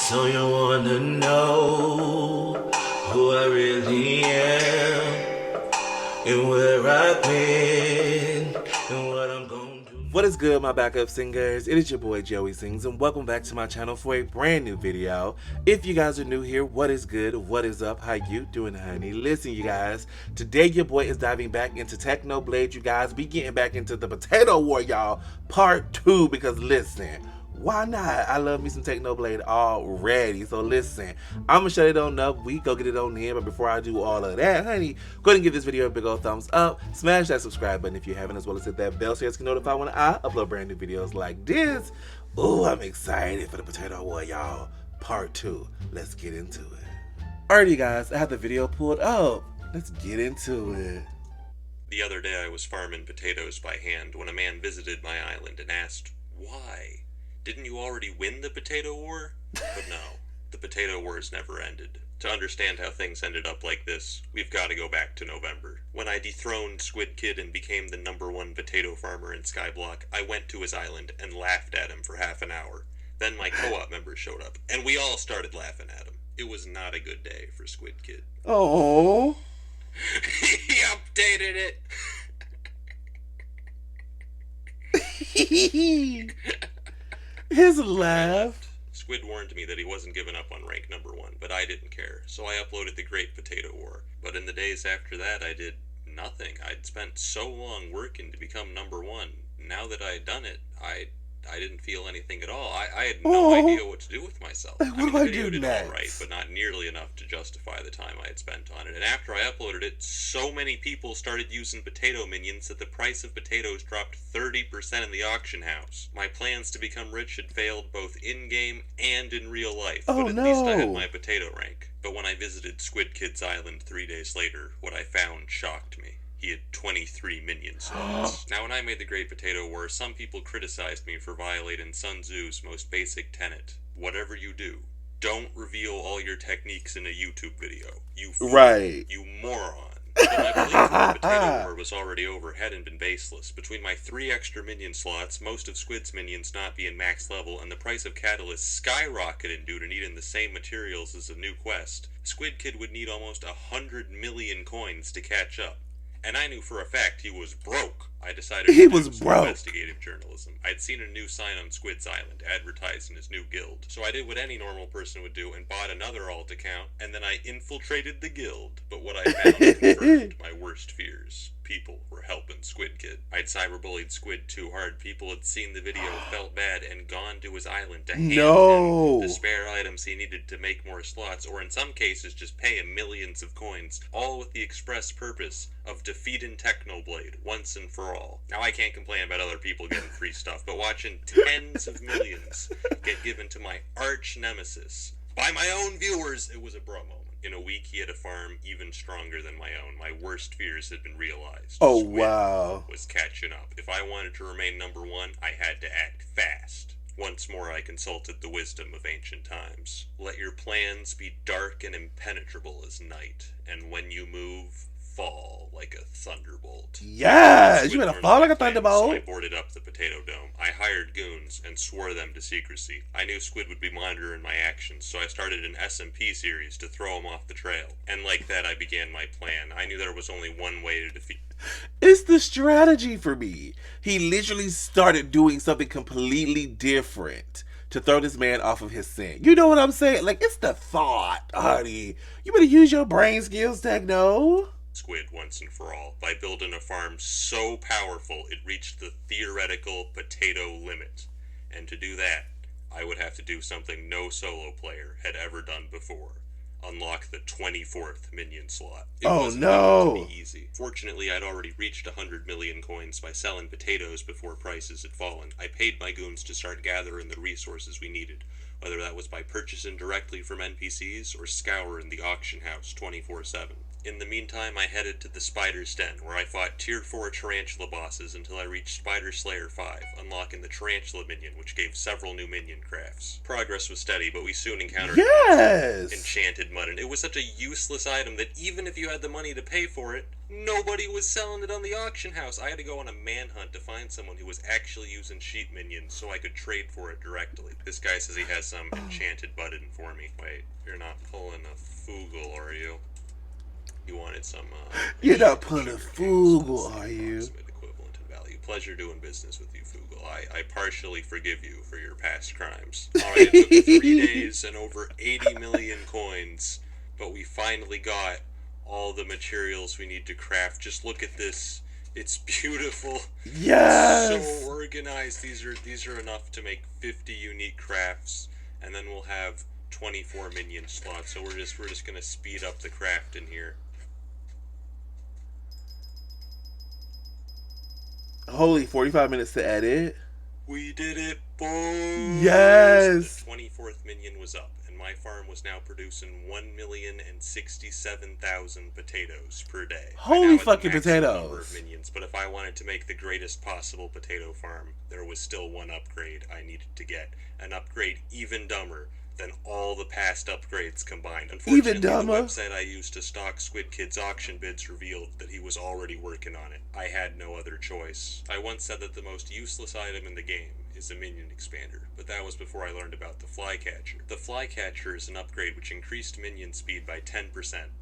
So you wanna know who I really am and where I've been and what I'm gonna do. What is good, my backup singers? It is your boy Joey Sings, and welcome back to my channel for a brand new video. If you guys are new here, what is good? What is up? How you doing, honey? Listen, you guys, today your boy is diving back into Technoblade. You guys, be getting back into the potato war, y'all, part 2, because listen, why not? I love me some Technoblade already. So listen, I'm gonna shut it on up. We go get it on in. But before I do all of that, honey, go ahead and give this video a big old thumbs up. Smash that subscribe button if you haven't, as well as hit that bell so you guys can notify when I upload brand new videos like this. Ooh, I'm excited for the potato war, y'all. Part 2. Let's get into it. Alrighty, guys, I have the video pulled up. Let's get into it. The other day I was farming potatoes by hand when a man visited my island and asked, "Why? Didn't you already win the potato war?" But no, the potato wars never ended. To understand how things ended up like this, we've got to go back to November. When I dethroned Squid Kid and became the #1 potato farmer in Skyblock, I went to his island and laughed at him for half an hour. Then my co-op members showed up, and we all started laughing at him. It was not a good day for Squid Kid. Oh. He updated it! His laugh. Squid warned me that he wasn't giving up on rank #1, but I didn't care, so I uploaded the Great Potato War. But in the days after that, I did nothing. I'd spent so long working to become #1. Now that I had done it, I didn't feel anything at all. I had no idea what to do with myself. What do the I video do did next? all right, but not nearly enough to justify the time I had spent on it. And after I uploaded it, so many people started using potato minions that the price of potatoes dropped 30% in the auction house. My plans to become rich had failed both in-game and in real life, but at least I had my potato rank. But when I visited Squid Kid's island 3 days later, what I found shocked me. He had 23 minion slots. Now, when I made the Great Potato War, some people criticized me for violating Sun Tzu's most basic tenet. Whatever you do, don't reveal all your techniques in a YouTube video. You fool. Right. You moron. But my belief in the potato war was already over, hadn't been baseless. Between my 3 extra minion slots, most of Squid's minions not being max level, and the price of catalysts skyrocketing due to needing the same materials as a new quest, Squid Kid would need almost 100 million coins to catch up. And I knew for a fact he was broke. I decided to do some investigative journalism. I'd seen a new sign on Squid's island advertising his new guild. So I did what any normal person would do and bought another alt account, and then I infiltrated the guild. But what I found confirmed my worst fears. People were helping Squid Kid. I'd cyberbullied Squid too hard. People had seen the video, felt bad, and gone to his island to hand him the spare items he needed to make more slots, or in some cases just pay him millions of coins, all with the express purpose of defeating Technoblade once and for all. Now, I can't complain about other people getting free stuff, but watching tens of millions get given to my arch nemesis by my own viewers, it was a bro moment. In a week, he had a farm even stronger than my own. My worst fears had been realized. Oh, Squid wow. was catching up. If I wanted to remain #1, I had to act fast. Once more, I consulted the wisdom of ancient times. Let your plans be dark and impenetrable as night, and when you move, fall like a thunderbolt. Yes, you better fall like a thunderbolt. So I boarded up the potato dome. I hired goons and swore them to secrecy. I knew Squid would be monitoring my actions, so I started an SMP series to throw him off the trail. And like that, I began my plan. I knew there was only one way to defeat. It's the strategy for me. He literally started doing something completely different to throw this man off of his scent. You know what I'm saying? Like, it's the thought, honey. You better use your brain skills, Techno. Squid once and for all by building a farm so powerful it reached the theoretical potato limit. And to do that, I would have to do something no solo player had ever done before. Unlock the 24th minion slot. It wasn't going to be easy. Fortunately, I'd already reached 100 million coins by selling potatoes before prices had fallen. I paid my goons to start gathering the resources we needed, whether that was by purchasing directly from NPCs or scouring the auction house 24/7. In the meantime, I headed to the Spider's Den, where I fought Tier 4 Tarantula bosses until I reached Spider Slayer 5, unlocking the Tarantula minion, which gave several new minion crafts. Progress was steady, but we soon encountered Enchanted Mud, and it was such a useless item that even if you had the money to pay for it, nobody was selling it on the auction house. I had to go on a manhunt to find someone who was actually using sheep minions so I could trade for it directly. This guy says he has some enchanted button for me. Wait, you're not pulling a Foogle, are you? You wanted some, You're not pulling a Foogle, are you? Equivalent in value. Pleasure doing business with you, Foogle. I partially forgive you for your past crimes. Alright, it took 3 days and over 80 million coins, but we finally got all the materials we need to craft. Just look at this. It's beautiful. Yes! It's so organized. These are enough to make 50 unique crafts, and then we'll have 24 minion slots. So we're just gonna speed up the craft in here. Holy, 45 minutes to edit. We did it, boys! Yes! The 24th minion was up, and my farm was now producing 1,067,000 potatoes per day. Holy fucking potatoes! Number of minions, but if I wanted to make the greatest possible potato farm, there was still one upgrade I needed to get. An upgrade even dumber than all the past upgrades combined. Unfortunately, the website I used to stock Squid Kid's auction bids revealed that he was already working on it. I had no other choice. I once said that the most useless item in the game is a minion expander, but that was before I learned about the Flycatcher. The Flycatcher is an upgrade which increased minion speed by 10%,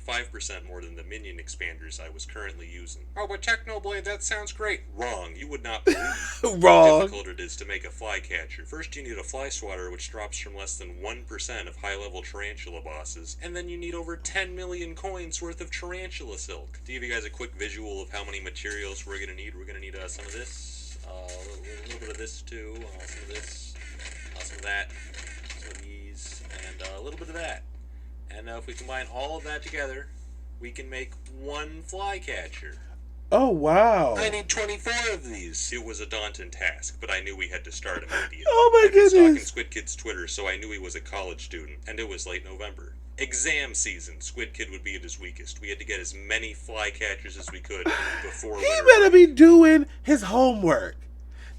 5% more than the minion expanders I was currently using. Oh, but Technoblade, that sounds great. Wrong. You would not believe how difficult it is to make a Flycatcher. First you need a fly swatter, which drops from less than 1% of high-level tarantula bosses, and then you need over 10 million coins worth of tarantula silk. To give you guys a quick visual of how many materials we're gonna need some of this, a little bit of this too, some of this, some of that, some of these, and a little bit of that. And if we combine all of that together, we can make one Flycatcher. Oh, wow. I need 24 of these. It was a daunting task, but I knew we had to start immediately. Oh my goodness. I've been stalking Squid Kid's Twitter, so I knew he was a college student, and it was late November. Exam season. Squid Kid would be at his weakest. We had to get as many Flycatchers as we could before He better be doing his homework.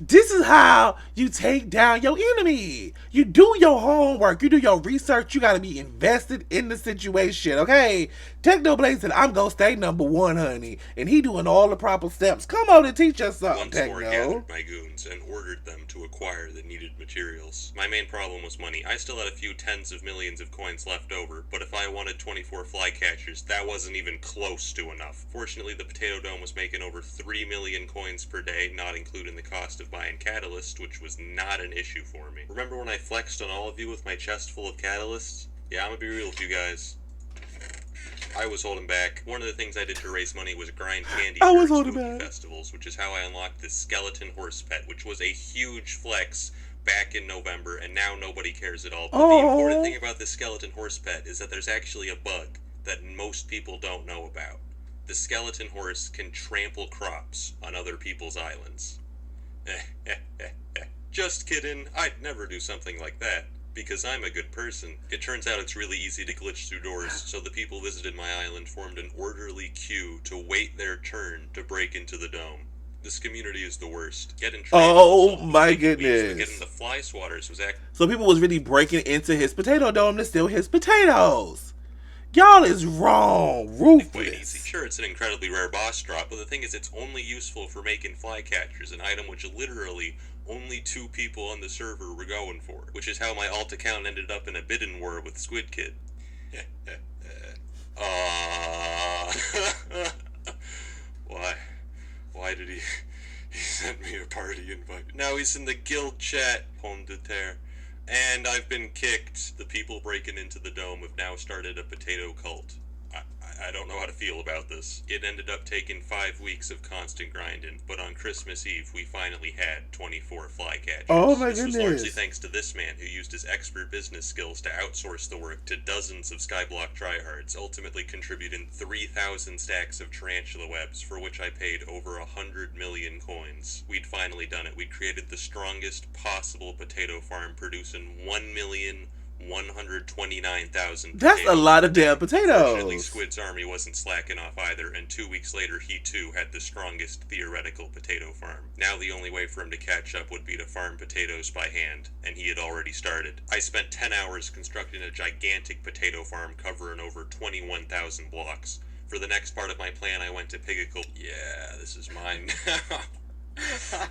This is how you take down your enemy. You do your homework. You do your research. You got to be invested in the situation, okay? Technoblade said, I'm going to stay number 1, honey. And he doing all the proper steps. Come on and teach us something, Once more, Techno. gathered my goons and ordered them to acquire the needed materials. My main problem was money. I still had a few tens of millions of coins left over, but if I wanted 24 Flycatchers, that wasn't even close to enough. Fortunately, the Potato Dome was making over 3 million coins per day, not including the cost of buying catalyst, which was not an issue for me. Remember when I flexed on all of you with my chest full of catalysts? Yeah, I'm gonna be real with you guys. I was holding back. One of the things I did to raise money was grind candy during spooky festivals, which is how I unlocked this skeleton horse pet, which was a huge flex back in November, and now nobody cares at all. But the important thing about this skeleton horse pet is that there's actually a bug that most people don't know about. The skeleton horse can trample crops on other people's islands. Just kidding. I'd never do something like that, because I'm a good person. It turns out it's really easy to glitch through doors, so the people visited my island formed an orderly queue to wait their turn to break into the dome. This community is the worst. Oh my goodness. Getting the fly swatters was so people was really breaking into his potato dome to steal his potatoes. Y'all is wrong. Ruthless. Sure, it's an incredibly rare boss drop, but the thing is it's only useful for making Flycatchers, an item which literally only 2 people on the server were going for, which is how my alt account ended up in a bidding war with Squid Kid. Why did he sent me a party invite? Now he's in the guild chat, pomme de terre. And I've been kicked. The people breaking into the dome have now started a potato cult. I don't know how to feel about this. It ended up taking 5 weeks of constant grinding, but on Christmas Eve, we finally had 24 Flycatchers. Oh my goodness. This was largely thanks to this man who used his expert business skills to outsource the work to dozens of Skyblock tryhards, ultimately contributing 3,000 stacks of tarantula webs, for which I paid over 100 million coins. We'd finally done it. We'd created the strongest possible potato farm, producing 129,000 That's a lot of damn Fortunately, potatoes. Squid's army wasn't slacking off either, and 2 weeks later he too had the strongest theoretical potato farm. Now the only way for him to catch up would be to farm potatoes by hand, and he had already started. I spent 10 hours constructing a gigantic potato farm covering over 21,000 blocks. For the next part of my plan, I went to Pigacle. Yeah, this is mine now.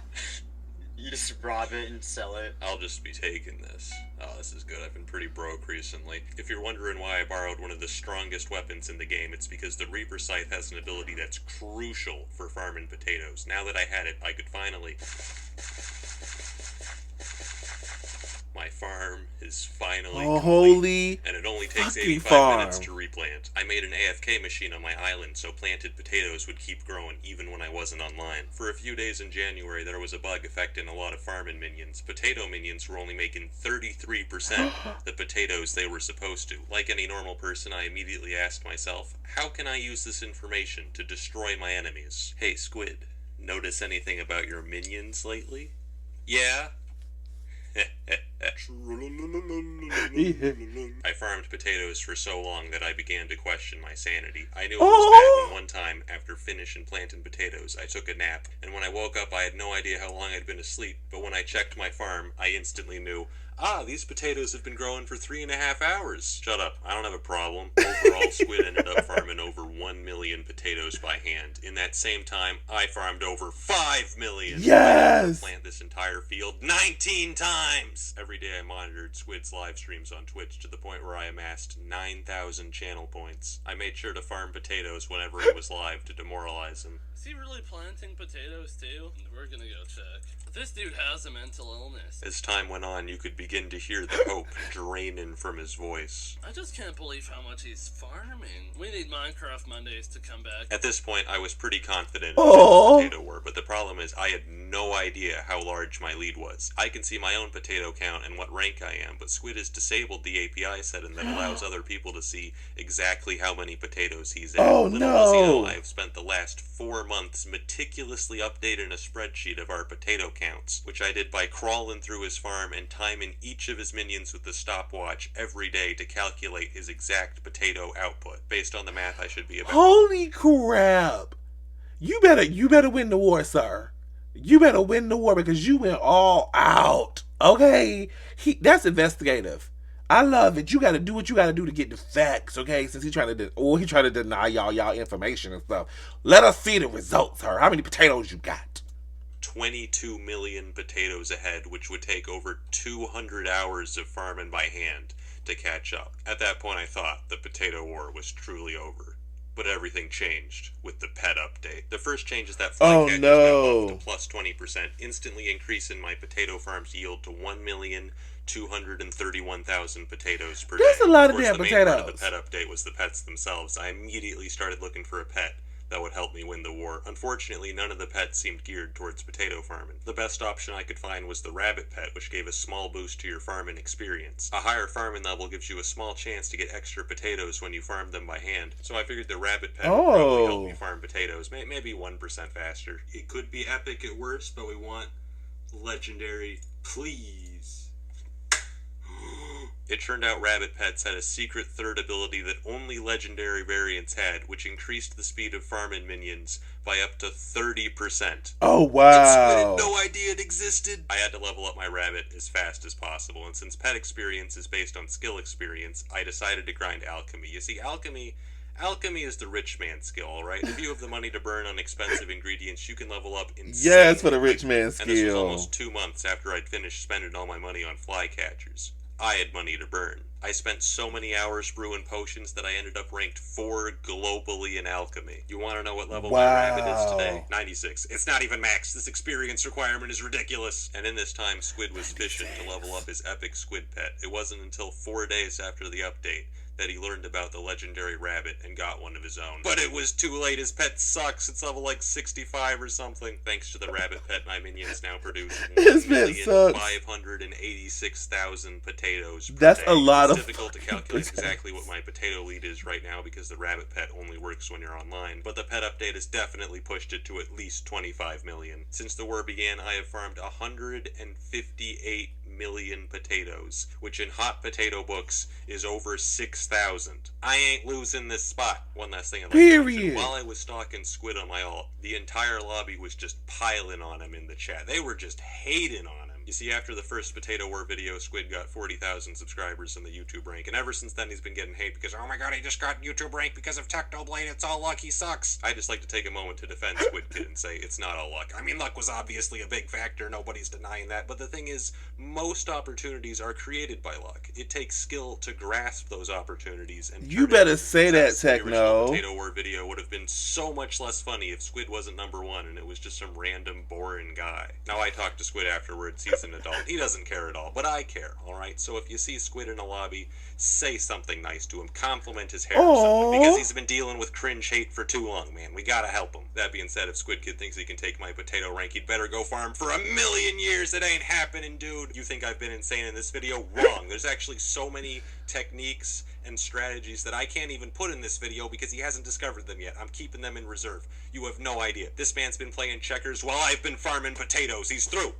You just rob it and sell it. I'll just be taking this. Oh, this is good. I've been pretty broke recently. If you're wondering why I borrowed one of the strongest weapons in the game, it's because the Reaper Scythe has an ability that's crucial for farming potatoes. Now that I had it, I could finally... My farm is finally complete, holy and it only takes fucking 85 minutes farm. to replant. I made an AFK machine on my island so planted potatoes would keep growing even when I wasn't online. For a few days in January, there was a bug affecting a lot of farming minions. Potato minions were only making 33% the potatoes they were supposed to. Like any normal person, I immediately asked myself, how can I use this information to destroy my enemies? Hey, Squid, notice anything about your minions lately? Yeah? I farmed potatoes for so long that I began to question my sanity. I knew it was bad when one time, after finishing planting potatoes, I took a nap, and when I woke up I had no idea how long I'd been asleep, but when I checked my farm, I instantly knew, these potatoes have been growing for 3.5 hours. Shut up, I don't have a problem. Overall, Squid ended up farming over 1 million potatoes by hand. In that same time, I farmed over 5 million. Yes! I plant this entire field 19 times! Every day I monitored Squid's live streams on Twitch to the point where I amassed 9,000 channel points. I made sure to farm potatoes whenever he was live to demoralize him. Is he really planting potatoes too? We're gonna go check. This dude has a mental illness. As time went on, you could begin to hear the hope draining from his voice. I just can't believe how much he's farming. We need Minecraft Mondays to come back. At this point, I was pretty confident Oh. in the potato war, but the problem is I had no idea how large my lead was. I can see my own potato count and what rank I am, but Squid has disabled the API setting that allows other people to see exactly how many potatoes he's at. Oh, Little does he know, no. I have spent the last 4 months meticulously updating a spreadsheet of our potato counts, which I did by crawling through his farm and timing each of his minions with the stopwatch every day to calculate his exact potato output. Based on the math, I should be about... Holy crap. You better win the war, sir. You better win the war because you went all out. Okay? That's investigative. I love it. You gotta do what you gotta do to get the facts, okay? Since he's trying to deny y'all information and stuff. Let us see the results, sir. How many potatoes you got? 22 million potatoes ahead, which would take over 200 hours of farming by hand to catch up. At that point, I thought the potato war was truly over. But everything changed with the pet update. The first change is that Flycatcher now buffed to plus 20%, instantly increasing my potato farm's yield to 1,231,000 potatoes per day. That's a lot of damn The main part of potatoes. the pet update was the pets themselves. I immediately started looking for a pet that would help me win the war. Unfortunately, none of the pets seemed geared towards potato farming. The best option I could find was the rabbit pet, which gave a small boost to your farming experience. A higher farming level gives you a small chance to get extra potatoes when you farm them by hand, so I figured the rabbit pet would probably help me farm potatoes, maybe 1% faster. It could be epic at worst, but we want legendary, please. It turned out Rabbit Pets had a secret third ability that only legendary variants had, which increased the speed of farming minions by up to 30%. Oh, Squid wow. had no idea it existed. I had to level up my rabbit as fast as possible, and since pet experience is based on skill experience, I decided to grind alchemy. You see, alchemy is the rich man skill, alright? If you have the money to burn on expensive ingredients, you can level up insanely. Yeah, it's for the rich man skill. And this was almost 2 months after I'd finished spending all my money on flycatchers. I had money to burn. I spent so many hours brewing potions that I ended up ranked 4 globally in alchemy. You want to know what level my rabbit is today? 96. It's not even max. This experience requirement is ridiculous. And in this time, Squid was fishing to level up his epic squid pet. It wasn't until 4 days after the update that he learned about the legendary rabbit and got one of his own. But it was too late, his pet sucks, it's level like 65 or something. Thanks to the rabbit pet, my minions now produce His pet sucks. 1,586,000 potatoes per That's day. a lot It's of difficult to calculate exactly what my potato lead is right now because the rabbit pet only works when you're online, but the pet update has definitely pushed it to at least 25 million. Since the war began, I have farmed 158 million potatoes, which in hot potato books is over 6,000. I ain't losing this spot. One last thing I'd like to mention. While I was stalking Squid on my alt, the entire lobby was just piling on him in the chat. They were just hating on him. You see, after the first Potato War video, Squid got 40,000 subscribers in the YouTube rank, and ever since then he's been getting hate because, oh my god, he just got YouTube rank because of Technoblade, it's all luck, he sucks. I just like to take a moment to defend Squid Kid and say it's not all luck. I mean, luck was obviously a big factor, nobody's denying that, but the thing is, most opportunities are created by luck. It takes skill to grasp those opportunities and you better say that, Techno. The original Potato War video would have been so much less funny if Squid wasn't #1 and it was just some random boring guy. Now I talked to Squid afterwards, he's an adult. He doesn't care at all, but I care, alright? So if you see Squid in a lobby, say something nice to him, compliment his hair or something, because he's been dealing with cringe hate for too long, man. We gotta help him. That being said, if Squid Kid thinks he can take my potato rank, he'd better go farm for 1,000,000 years. It ain't happening, dude. You think I've been insane in this video? Wrong. There's actually so many techniques and strategies that I can't even put in this video because he hasn't discovered them yet. I'm keeping them in reserve. You have no idea. This man's been playing checkers while I've been farming potatoes. He's through.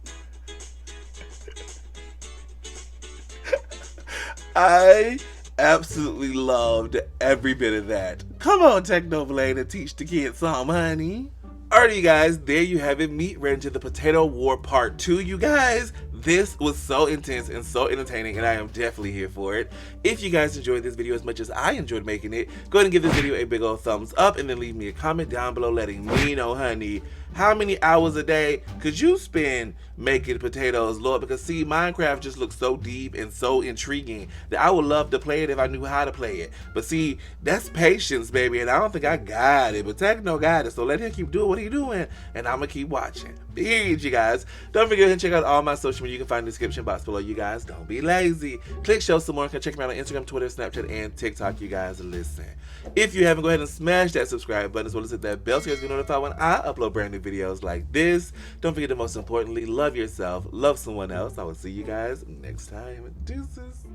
I absolutely loved every bit of that. Come on, Technoblade, and teach the kids some, honey. Alright, you guys, there you have it. Meet right into the Potato War Part 2, you guys. This was so intense and so entertaining, and I am definitely here for it. If you guys enjoyed this video as much as I enjoyed making it, go ahead and give this video a big old thumbs up, and then leave me a comment down below letting me know, honey, how many hours a day could you spend making potatoes, Lord? Because see, Minecraft just looks so deep and so intriguing that I would love to play it if I knew how to play it. But see, that's patience, baby, and I don't think I got it. But Techno got it, so let him keep doing what he's doing, and I'm gonna keep watching. Period, you guys. Don't forget to check out all my social media. You can find in the description box below, you guys. Don't be lazy. Click show some more. Check me out on Instagram, Twitter, Snapchat, and TikTok, you guys. Listen. If you haven't, go ahead and smash that subscribe button as well as hit that bell so you guys get notified when I upload brand new videos like this. Don't forget to most importantly, love yourself, love someone else. I will see you guys next time. Deuces.